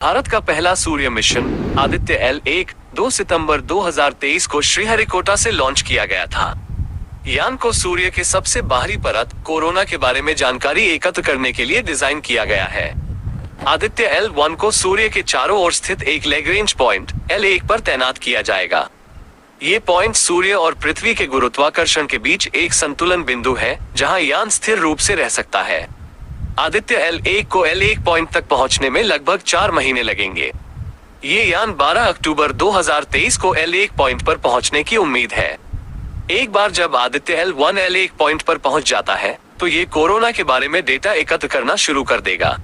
भारत का पहला सूर्य mission Aditya L1 2 सितंबर 2023 को श्रीहरिकोटा से लॉन्च किया गया था। यान को सूर्य के सबसे बाहरी परत कोरोना के बारे में जानकारी एकत्र करने के लिए डिजाइन किया गया है। आदित्य L1 को सूर्य के चारों ओर स्थित एक लैग्रेंज पॉइंट L1 पर तैनात किया जाएगा। ये पॉइंट सूर्य और पृथ्वी के गुरुत्वाकर्षण के बीच एक संतुलन बिंदु है, जहां यान स्थिर रूप से रह सकता है। आदित्य L1 को L1 पॉइंट तक पहुंचने में लगभग 4 महीने लगेंगे। ये यान 12 अक्टूबर 2023 को L1 पॉइंट पर पहुंचने की उम्मीद है। एक बार जब आदित्य L1 L1 पॉइंट पर पहुंच जाता है, तो ये कोरोना के बारे में डेटा एकत्र करना शुरू कर देगा।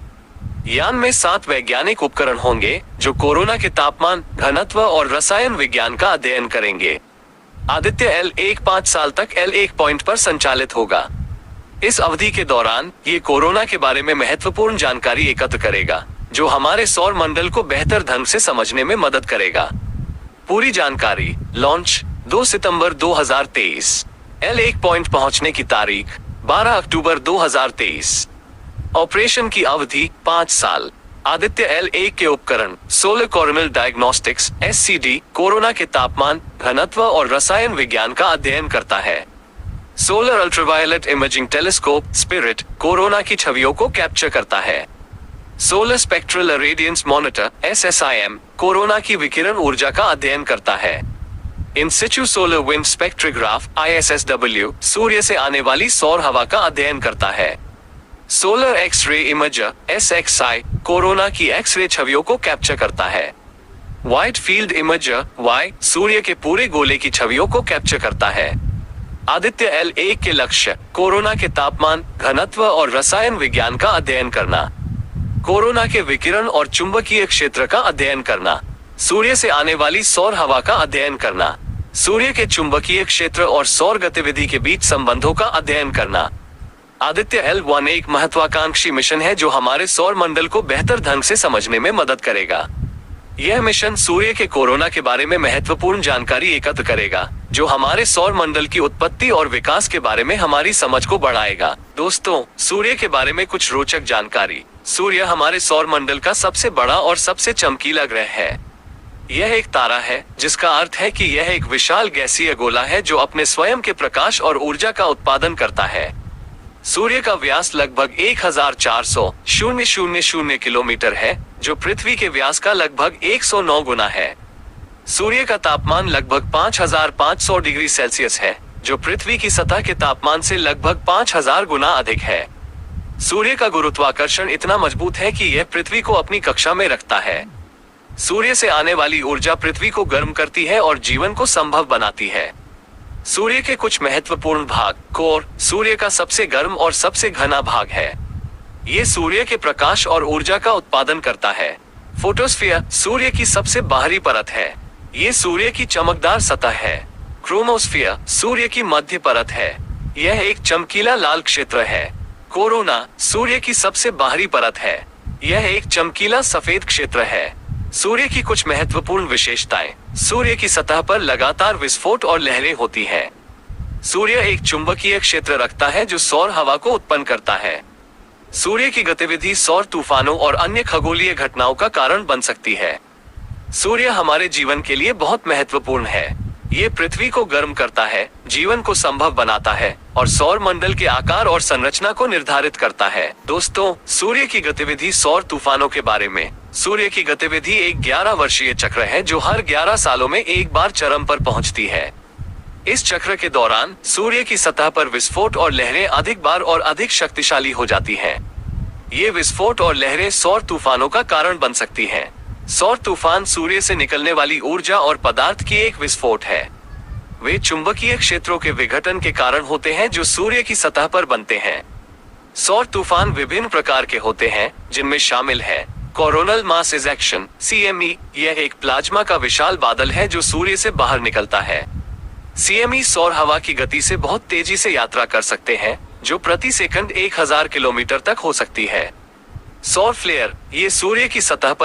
यान में 7 वैज्ञानिक उपकरण होंगे, जो कोरोना के तापमान, घनत्व और रसायन विज्ञान का अध्ययन करेंगे। आदित्य L1 5 साल तक L1 पॉइंट पर संचालित होगा। इस अवधि के दौरान ये कोरोना के बारे में महत्वपूर्ण जानकारी एकत्र करेगा, जो हमारे सौर मंडल को बेहतर ढंग से समझने में मदद करेगा। पूरी जानकारी। लॉन्च 2 सितंबर 2023। L1 पॉइंट पहुंचने की तारीख 12 अक्टूबर 2023। ऑपरेशन की अवधि 5 साल। आदित्य L1 के उपकरण solar coronal diagnostics SCD corona के तापमान, घनत्व और रसायन विज्ञान का अध्ययन करता है। Solar ultraviolet imaging telescope spirit corona की छवियों को कैप्चर करता है। Solar spectral radiance monitor SSIM corona की विकिरण ऊर्जा का अध्ययन करता है। In situ solar wind spectrograph ISSW सूर्य से आने वाली सौर हवा का अध्ययन करता है। Solar X-ray imager SXI corona की एक्स-रे छवियों को कैप्चर करता है। वाइड फील्ड इमेजर Y सूर्य के पूरे गोले की छवियों को कैप्चर करता है। आदित्य L1 के लक्ष्य कोरोना के तापमान, घनत्व और रसायन विज्ञान का अध्ययन करना, कोरोना के विकिरण और चुंबकीय क्षेत्र का अध्ययन करना, सूर्य से आने वाली सौर हवा का अध्ययन करना, सूर्य के चुंबकीय क्षेत्र और सौर गतिविधि के बीच संबंधों का अध्ययन करना। आदित्य L1 एक महत्वाकांक्षी मिशन है, जो हमारे सौर मंडल को बेहतर ढंग से समझने में मदद करेगा। यह मिशन सूर्य के कोरोना के बारे में महत्वपूर्ण जानकारी एकत्र करेगा, जो हमारे सौर मंडल की उत्पत्ति और विकास के बारे में हमारी समझ को बढ़ाएगा। दोस्तों, सूर्य के बारे में कुछ रोचक जानकारी। सूर्य हमारे सौर मंडल का सबसे बड़ा और सबसे चमकीला ग्रह है। यह एक तारा है, जिसका अर्थ है कि यह एक विशाल गैसीय गोला है जो अपने स्वयं के प्रकाश और ऊर्जा का उत्पादन करता है। सूर्य का व्यास लगभग 1400 किलोमीटर है, जो पृथ्वी के व्यास का लगभग 109 गुना है। सूर्य का तापमान लगभग 5500 डिग्री सेल्सियस है, जो पृथ्वी की सतह के तापमान से लगभग 5000 गुना अधिक है। सूर्य का गुरुत्वाकर्षण इतना मजबूत है कि यह पृथ्वी को अपनी कक्षा में रखता है। सूर्य से आने वाली ऊर्जा पृथ्वी को गर्म करती है और जीवन को संभव बनाती है। सूर्य के कुछ महत्वपूर्ण भाग। कोर सूर्य का सबसे गर्म और सबसे घना भाग है। ये सूर्य के प्रकाश और ऊर्जा का उत्पादन करता है। फोटोस्फीयर सूर्य की सबसे बाहरी परत है। ये सूर्य की चमकदार सतह है। क्रोमोस्फीयर सूर्य की मध्य परत है। यह एक चमकीला लाल क्षेत्र है। कोरोना सूर्य की सबसे बाहरी परत है। यह एक चमकीला सफेद क्षेत्र है। सूर्य की कुछ महत्वपूर्ण विशेषताएं। सूर्य की सतह पर लगातार विस्फोट और लहरें होती है। सूर्य एक चुंबकीय क्षेत्र रखता है, जो सौर हवा को उत्पन्न करता है। सूर्य की गतिविधि सौर तूफानों और अन्य खगोलीय घटनाओं का कारण बन सकती है। सूर्य हमारे जीवन के लिए बहुत महत्वपूर्ण है। ये पृथ्वी को गर्म करता है, जीवन को संभव बनाता है और सौर मंडल के आकार और संरचना को निर्धारित करता है। दोस्तों, सूर्य की गतिविधि सौर तूफानों के बारे में। सूर्य की गतिविधि एक 11 वर्षीय चक्र है, जो हर 11 सालों में एक बार चरम पर पहुंचती है। इस चक्र के दौरान सूर्य की सतह पर विस्फोट और लहरें अधिक बार और अधिक शक्तिशाली हो जाती हैं। ये विस्फोट और लहरें सौर तूफानों का कारण बन सकती हैं। सौर तूफान सूर्य से निकलने वाली ऊर्जा और पदार्थ की एक विस्फोट है। वे चुंबकीय क्षेत्रों के विघटन के कारण होते हैं, जो सूर्य की सतह पर बनते हैं। सौर तूफान विभिन्न प्रकार के होते हैं, जिनमें शामिल है कोरोनल मास इजेक्शन CME। यह एक प्लाज्मा का विशाल बादल है, जो सूर्य से बाहर निकलता है। CME सौर हवा की गति से बहुत तेजी से यात्रा कर सकते हैं, जो प्रति सेकंड 1000 किलोमीटर तक हो सकती है। सौर फ्लेयर ये सूर्य की सतह पर